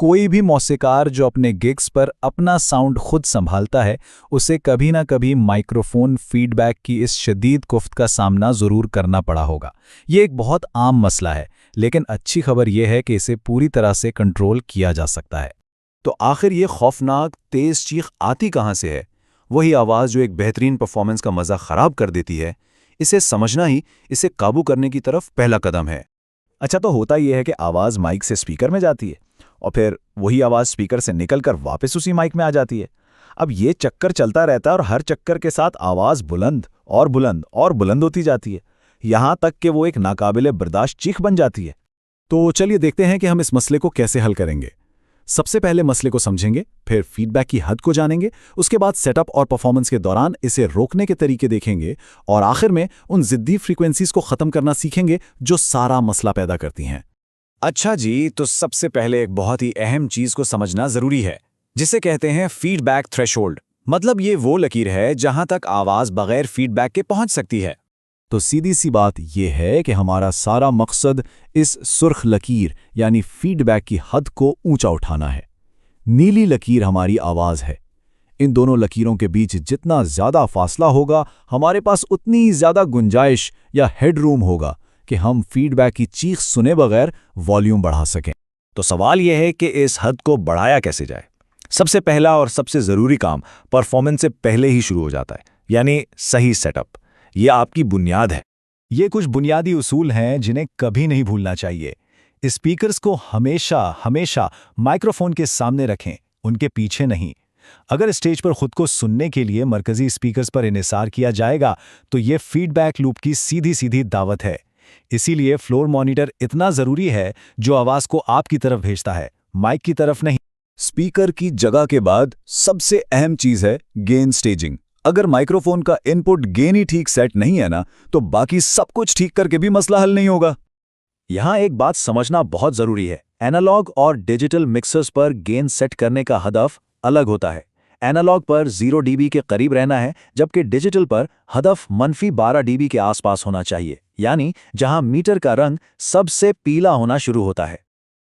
कोई भी मौसीकार जो अपने गिग्स पर अपना साउंड खुद संभालता है, उसे कभी ना कभी माइक्रोफोन फीडबैक की इस शदीद कुफ्त का सामना ज़रूर करना पड़ा होगा। ये एक बहुत आम मसला है, लेकिन अच्छी खबर यह है कि इसे पूरी तरह से कंट्रोल किया जा सकता है। तो आखिर ये खौफनाक तेज़ चीख आती कहाँ से है? वही आवाज़ जो एक बेहतरीन परफॉर्मेंस का मज़ा ख़राब कर देती है। इसे समझना ही इसे काबू करने की तरफ पहला कदम है। अच्छा, तो होता यह है कि आवाज़ माइक से स्पीकर में जाती है और फिर वही आवाज़ स्पीकर से निकलकर वापस उसी माइक में आ जाती है। अब ये चक्कर चलता रहता है और हर चक्कर के साथ आवाज़ बुलंद और बुलंद और बुलंद होती जाती है, यहाँ तक कि वो एक नाकाबिले बर्दाश्त चीख बन जाती है। तो चलिए देखते हैं कि हम इस मसले को कैसे हल करेंगे। सबसे पहले मसले को समझेंगे, फिर फीडबैक की हद को जानेंगे, उसके बाद सेटअप और परफॉर्मेंस के दौरान इसे रोकने के तरीके देखेंगे और आखिर में उन ज़िद्दी फ्रीक्वेंसीज को ख़त्म करना सीखेंगे जो सारा मसला पैदा करती हैं। अच्छा जी, तो सबसे पहले एक बहुत ही अहम चीज़ को समझना ज़रूरी है, जिसे कहते हैं फीडबैक थ्रेशोल्ड। मतलब ये वो लकीर है जहां तक आवाज़ बगैर फीडबैक के पहुंच सकती है। तो सीधी सी बात यह है कि हमारा सारा मकसद इस सुर्ख लकीर यानी फीडबैक की हद को ऊंचा उठाना है। नीली लकीर हमारी आवाज़ है। इन दोनों लकीरों के बीच जितना ज़्यादा फासला होगा, हमारे पास उतनी ज़्यादा गुंजाइश या हेडरूम होगा कि हम फीडबैक की चीख सुने बगैर वॉल्यूम बढ़ा सकें। तो सवाल यह है कि इस हद को बढ़ाया कैसे जाए। सबसे पहला और सबसे ज़रूरी काम परफॉर्मेंस से पहले ही शुरू हो जाता है, यानी सही सेटअप। ये आपकी बुनियाद है। ये कुछ बुनियादी उसूल हैं जिन्हें कभी नहीं भूलना चाहिए। स्पीकर्स को हमेशा हमेशा माइक्रोफोन के सामने रखें, उनके पीछे नहीं। अगर स्टेज पर खुद को सुनने के लिए मरकजी स्पीकर्स पर इन्हिसार किया जाएगा तो ये फीडबैक लूप की सीधी सीधी दावत है। इसीलिए फ्लोर मॉनिटर इतना ज़रूरी है जो आवाज़ को आपकी तरफ भेजता है, माइक की तरफ नहीं। स्पीकर की जगह के बाद सबसे अहम चीज़ है गेन स्टेजिंग। अगर माइक्रोफोन का इनपुट गेन ही ठीक सेट नहीं है ना, तो बाकी सब कुछ ठीक करके भी मसला हल नहीं होगा। यहाँ एक बात समझना बहुत ज़रूरी है। एनालॉग और डिजिटल मिक्सर्स पर गेन सेट करने का हदफ अलग होता है। एनालॉग पर 0 dB के करीब रहना है, जबकि डिजिटल पर हदफ -12 dB के आसपास होना चाहिए, यानी जहां मीटर का रंग सबसे पीला होना शुरू होता है।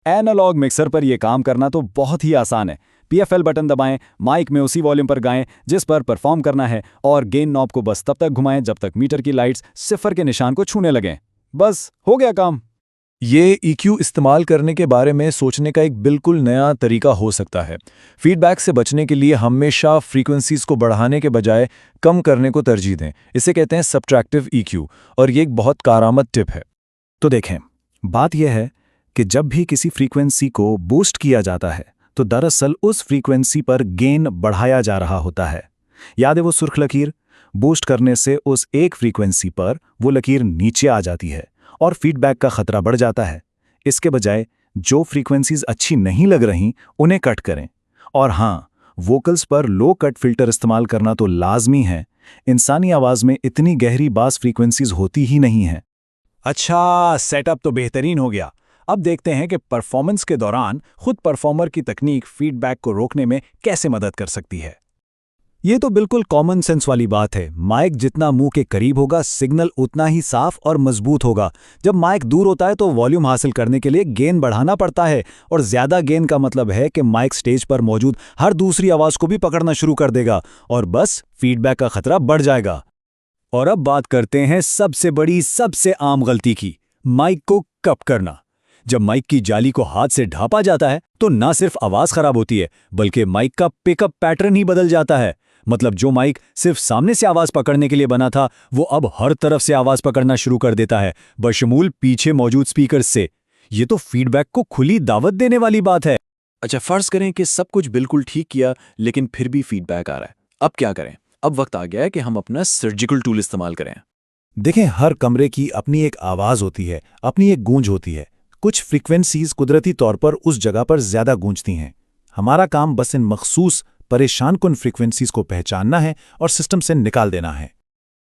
एनालॉग मिक्सर पर यह काम करना तो बहुत ही आसान है। PFL बटन दबाएं, माइक में उसी वॉल्यूम पर गाएं जिस पर परफॉर्म करना है और गेन नॉब को बस तब तक घुमाएं जब तक मीटर की लाइट्स 0 के निशान को छूने लगें। बस हो गया काम। ये EQ इस्तेमाल करने के बारे में सोचने का एक बिल्कुल नया तरीका हो सकता है। फीडबैक से बचने के लिए हमेशा फ्रीक्वेंसीज को बढ़ाने के बजाय कम करने को तरजीह दें। इसे कहते हैं सब्ट्रैक्टिव EQ, और ये एक बहुत कारआमद टिप है। तो देखें, बात यह है कि जब भी किसी फ्रीक्वेंसी को बूस्ट किया जाता है तो दरअसल उस फ्रीक्वेंसी पर गेन बढ़ाया जा रहा होता है। याद है वो सुर्ख लकीर? बूस्ट करने से उस एक फ्रीक्वेंसी पर वो लकीर नीचे आ जाती है और फीडबैक का खतरा बढ़ जाता है। इसके बजाय जो फ्रीक्वेंसीज अच्छी नहीं लग रहीं उन्हें कट करें। और हाँ, वोकल्स पर लो कट फिल्टर इस्तेमाल करना तो लाजमी है। इंसानी आवाज़ में इतनी गहरी बास फ्रीक्वेंसीज होती ही नहीं हैं। अच्छा, सेटअप तो बेहतरीन हो गया। अब देखते हैं कि परफॉर्मेंस के दौरान खुद परफॉर्मर की तकनीक फीडबैक को रोकने में कैसे मदद कर सकती है। ये तो बिल्कुल कॉमन सेंस वाली बात है। माइक जितना मुंह के करीब होगा, सिग्नल उतना ही साफ और मजबूत होगा। जब माइक दूर होता है तो वॉल्यूम हासिल करने के लिए गेन बढ़ाना पड़ता है, और ज़्यादा गेन का मतलब है कि माइक स्टेज पर मौजूद हर दूसरी आवाज़ को भी पकड़ना शुरू कर देगा और बस फीडबैक का खतरा बढ़ जाएगा। और अब बात करते हैं सबसे बड़ी, सबसे आम गलती की, माइक को कप करना। जब माइक की जाली को हाथ से ढांपा जाता है तो ना सिर्फ आवाज़ खराब होती है, बल्कि माइक का पिकअप पैटर्न ही बदल जाता है। मतलब जो माइक सिर्फ सामने से आवाज़ पकड़ने के लिए बना था, वो अब हर तरफ से आवाज़ पकड़ना शुरू कर देता है, बशमूल पीछे मौजूद स्पीकर्स से। ये तो फीडबैक को खुली दावत देने वाली बात है। अच्छा, फर्ज करें कि सब कुछ बिल्कुल ठीक किया, लेकिन फिर भी फीडबैक आ रहा है। अब क्या करें? अब वक्त आ गया है कि हम अपना सर्जिकल टूल इस्तेमाल करें। देखें, हर कमरे की अपनी एक आवाज़ होती है, अपनी एक गूंज होती है। कुछ फ्रीक्वेंसीज कुदरती तौर पर उस जगह पर ज़्यादा गूंजती हैं। हमारा काम बस इन मखसूस परेशान कुन फ्रीक्वेंसीज को पहचानना है और सिस्टम से निकाल देना है।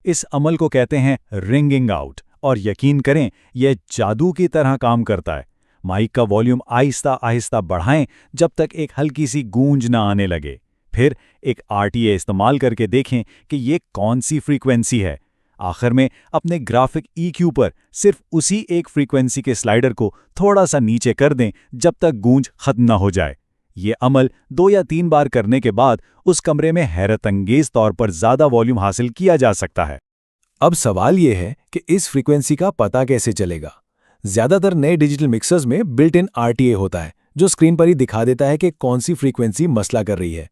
इस अमल को कहते हैं रिंगिंग आउट, और यकीन करें यह जादू की तरह काम करता है। माइक का वॉल्यूम आहिस्ता आहिस्ता बढ़ाएं जब तक एक हल्की सी गूंज ना आने लगे। फिर एक RTA इस्तेमाल करके देखें कि ये कौन सी फ्रीक्वेंसी है। आखिर में अपने ग्राफिक EQ पर सिर्फ उसी एक फ्रीक्वेंसी के स्लाइडर को थोड़ा सा नीचे कर दें जब तक गूंज खत्म ना हो जाए। ये अमल 2 या 3 बार करने के बाद उस कमरे में हैरतअंगेज तौर पर ज़्यादा वॉल्यूम हासिल किया जा सकता है। अब सवाल ये है कि इस फ्रीक्वेंसी का पता कैसे चलेगा। ज्यादातर नए डिजिटल मिक्सर्स में बिल्ट इन आरटीए होता है, जो स्क्रीन पर ही दिखा देता है कि कौन सी फ्रीक्वेंसी मसला कर रही है।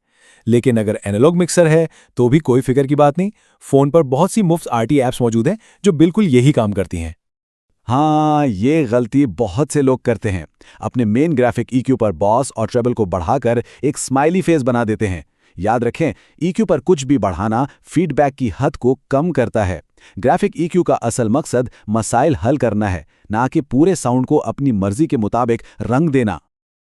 लेकिन अगर एनालॉग मिक्सर है तो भी कोई फिक्र की बात नहीं। फोन पर बहुत सी मुफ्त आरटीए ऐप्स मौजूद हैं जो बिल्कुल यही काम करती हैं। हाँ, ये गलती बहुत से लोग करते हैं। अपने मेन ग्राफिक EQ पर बॉस और ट्रेबल को बढ़ाकर एक स्माइली फेस बना देते हैं। याद रखें, EQ पर कुछ भी बढ़ाना फीडबैक की हद को कम करता है। ग्राफिक EQ का असल मकसद मसाइल हल करना है, ना कि पूरे साउंड को अपनी मर्जी के मुताबिक रंग देना।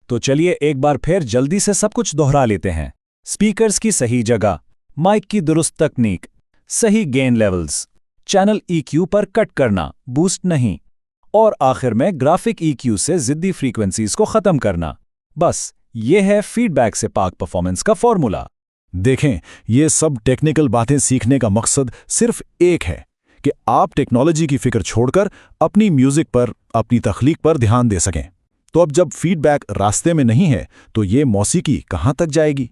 तो चलिए एक बार फिर जल्दी से सब कुछ दोहरा लेते हैं। स्पीकर्स की सही जगह, माइक की दुरुस्त तकनीक, सही गेन लेवल्स, चैनल EQ पर कट करना, बूस्ट नहीं, और आखिर में ग्राफिक EQ से जिद्दी फ्रीक्वेंसीज को खत्म करना। बस ये है फीडबैक से पाक परफॉर्मेंस का फॉर्मूला। देखें, ये सब टेक्निकल बातें सीखने का मकसद सिर्फ एक है कि आप टेक्नोलॉजी की फिक्र छोड़कर अपनी म्यूजिक पर, अपनी तख्लीक पर ध्यान दे सकें। तो अब जब फीडबैक रास्ते में नहीं है तो ये मौसीकी कहाँ तक जाएगी।